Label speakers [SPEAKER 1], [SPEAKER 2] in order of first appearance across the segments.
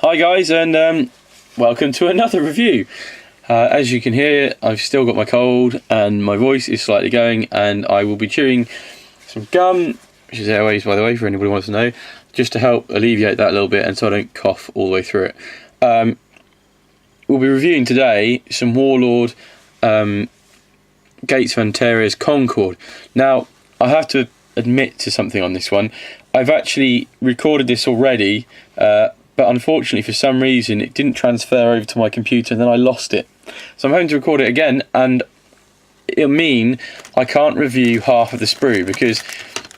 [SPEAKER 1] Hi guys, and welcome to another review. As you can hear, I've still got my cold and my voice is slightly going, and I will be chewing some gum, which is airways by the way, for anybody who wants to know, just to help alleviate that a little bit and so I don't cough all the way through it. We'll be reviewing today some Warlord Gates of Antares Concord. Now, I have to admit to something on this one. I've actually recorded this already, but unfortunately for some reason it didn't transfer over to my computer and then I lost it. So I'm having to record it again, and it'll mean I can't review half of the sprue because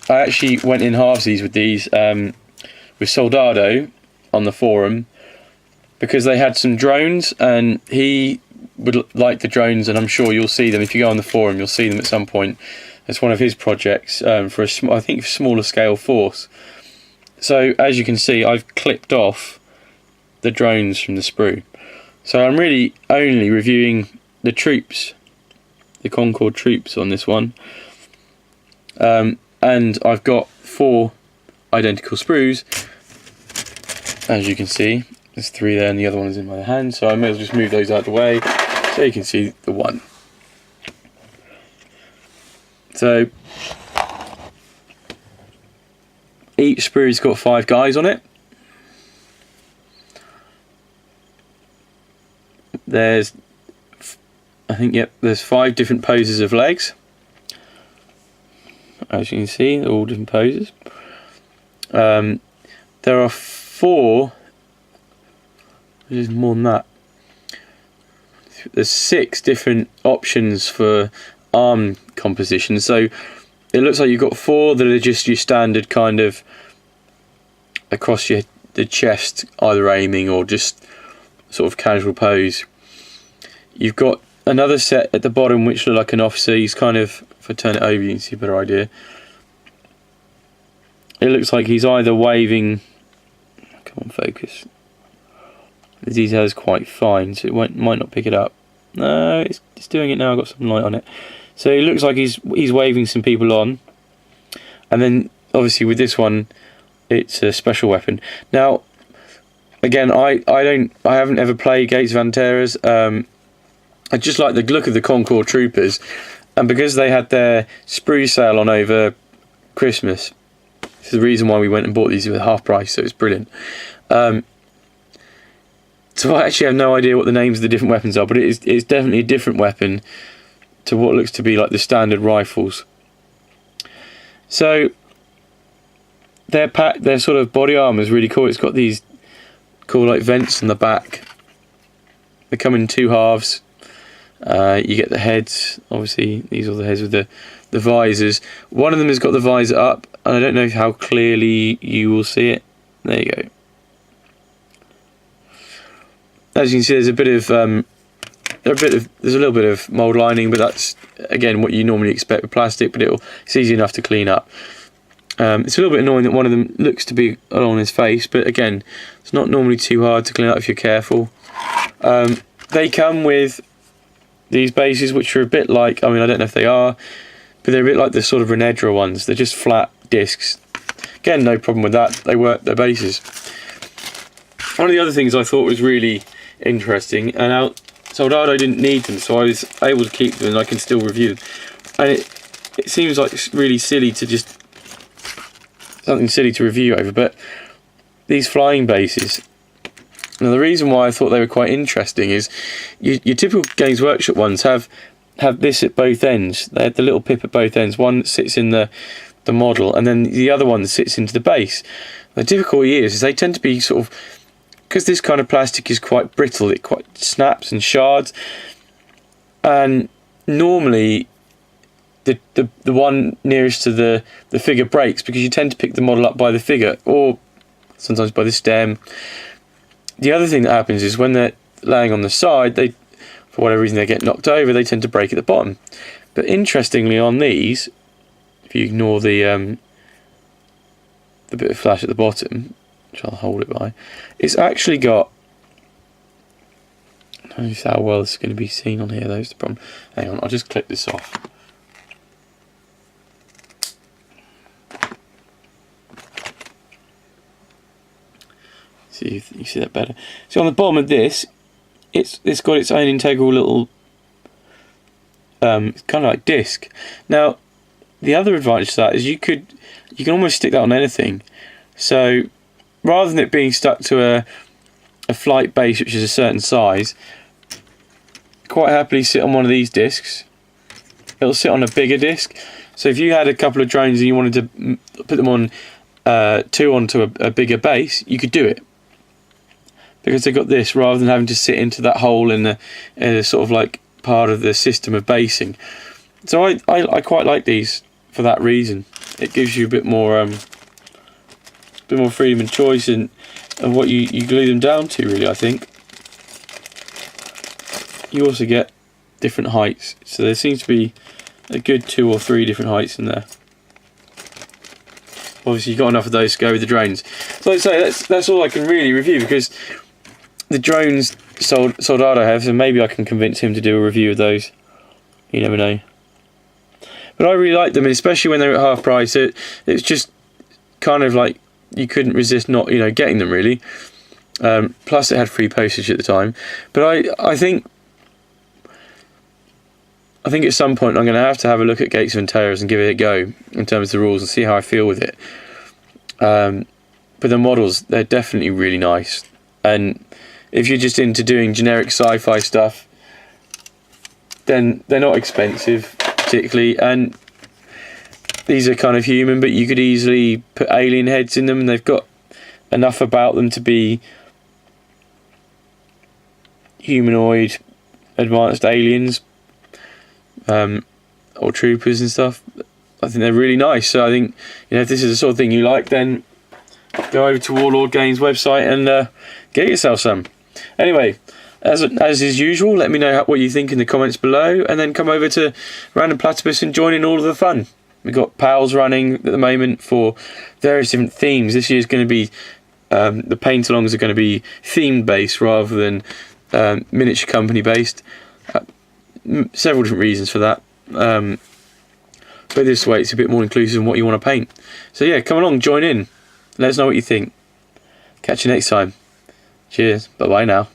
[SPEAKER 1] I actually went in halvesies with these with Soldado on the forum because they had some drones and he would like the drones, and I'm sure you'll see them if you go on the forum. You'll see them at some point. It's one of his projects for I think smaller scale force. So as you can see, I've clipped off the drones from the sprue. So I'm really only reviewing the troops, the Concord troops on this one. And I've got 4 identical sprues. As you can see, there's 3 there and the other one is in my hand. So I may as well just move those out of the way so you can see the one. So each sprue's got 5 guys on it. There's, I think, yep, there's 5 different poses of legs. As you can see, they're all different poses. There are 4, there's more than that. There's 6 different options for arm composition. So it looks like you've got 4 that are just your standard kind of across the chest, either aiming or just sort of casual pose. You've got another set at the bottom which look like an officer. He's kind of, if I turn it over you can see a better idea. It looks like he's either waving, come on focus, the detail is quite fine so it might not pick it up. No, it's doing it now. I've got some light on it. So it looks like he's waving some people on, and then obviously with this one, it's a special weapon. Now, again, I haven't ever played Gates of Antares. I just like the look of the Concord troopers, and because they had their sprue sale on over Christmas, this is the reason why we went and bought these at half price. So it's brilliant. So I actually have no idea what the names of the different weapons are, but it's definitely a different weapon to what looks to be like the standard rifles. So their sort of body armour is really cool. It's got these cool like vents on the back. They come in 2 halves. You get the heads. Obviously, these are the heads with the visors. One of them has got the visor up, and I don't know how clearly you will see it. There you go. As you can see, there's a little bit of mould lining, but that's again what you normally expect with plastic. But it's easy enough to clean up. It's a little bit annoying that one of them looks to be on his face, but again, it's not normally too hard to clean up if you're careful. They come with these bases, which are a bit like, I mean, I don't know if they are, but they're a bit like the sort of Renedra ones. They're just flat discs. Again, no problem with that. They work their bases. One of the other things I thought was really interesting, and now Soldado didn't need them, so I was able to keep them and I can still review them. And it seems like it's really silly to just something silly to review over, but these flying bases. Now the reason why I thought they were quite interesting is your typical Games Workshop ones have this at both ends. They had the little pip at both ends. One that sits in the model, and then the other one that sits into the base. The difficulty is they tend to be sort of, because this kind of plastic is quite brittle, it quite snaps and shards, and normally the one nearest to the figure breaks because you tend to pick the model up by the figure or sometimes by the stem. The other thing that happens is when they're laying on the side, they, for whatever reason, they get knocked over, they tend to break at the bottom. But interestingly on these, if you ignore the bit of flash at the bottom, which I'll hold it by, it's actually got, I don't know how well this is going to be seen on here, that's the problem. Hang on, I'll just clip this off. See if you see that better. So on the bottom of this, it's got its own integral little kind of like disc. Now the other advantage to that is you can almost stick that on anything. So rather than it being stuck to a flight base which is a certain size, quite happily sit on one of these discs. It'll sit on a bigger disc. So if you had a couple of drones and you wanted to put them on two onto a bigger base, you could do it, because they've got this, rather than having to sit into that hole in the sort of like part of the system of basing. So I quite like these for that reason. It gives you a bit more freedom and choice and what you glue them down to, really. I think you also get different heights, so there seems to be a good 2 or 3 different heights in there. Obviously you've got enough of those to go with the drones. So like I say, that's all I can really review, because the drones Soldado has, and maybe I can convince him to do a review of those. You never know. But I really like them, and especially when they're at half price. It's just kind of like you couldn't resist not getting them, really. Plus it had free postage at the time. But I think at some point I'm going to have a look at Gates of Antares and give it a go in terms of the rules and see how I feel with it. But the models, they're definitely really nice. And if you're just into doing generic sci-fi stuff, then they're not expensive particularly. And these are kind of human, but you could easily put alien heads in them, and they've got enough about them to be humanoid, advanced aliens. Or troopers and stuff. I think they're really nice. So I think if this is the sort of thing you like, then go over to Warlord Games website and get yourself some. Anyway, as is usual, let me know what you think in the comments below, and then come over to Random Platypus and join in all of the fun. We've got pals running at the moment for various different themes. This year's going to be the paint-alongs are going to be theme based rather than miniature company based. Several different reasons for that, but this way it's a bit more inclusive in what you want to paint. So yeah, come along, join in, let us know what you think. Catch you next time. Cheers, bye bye now.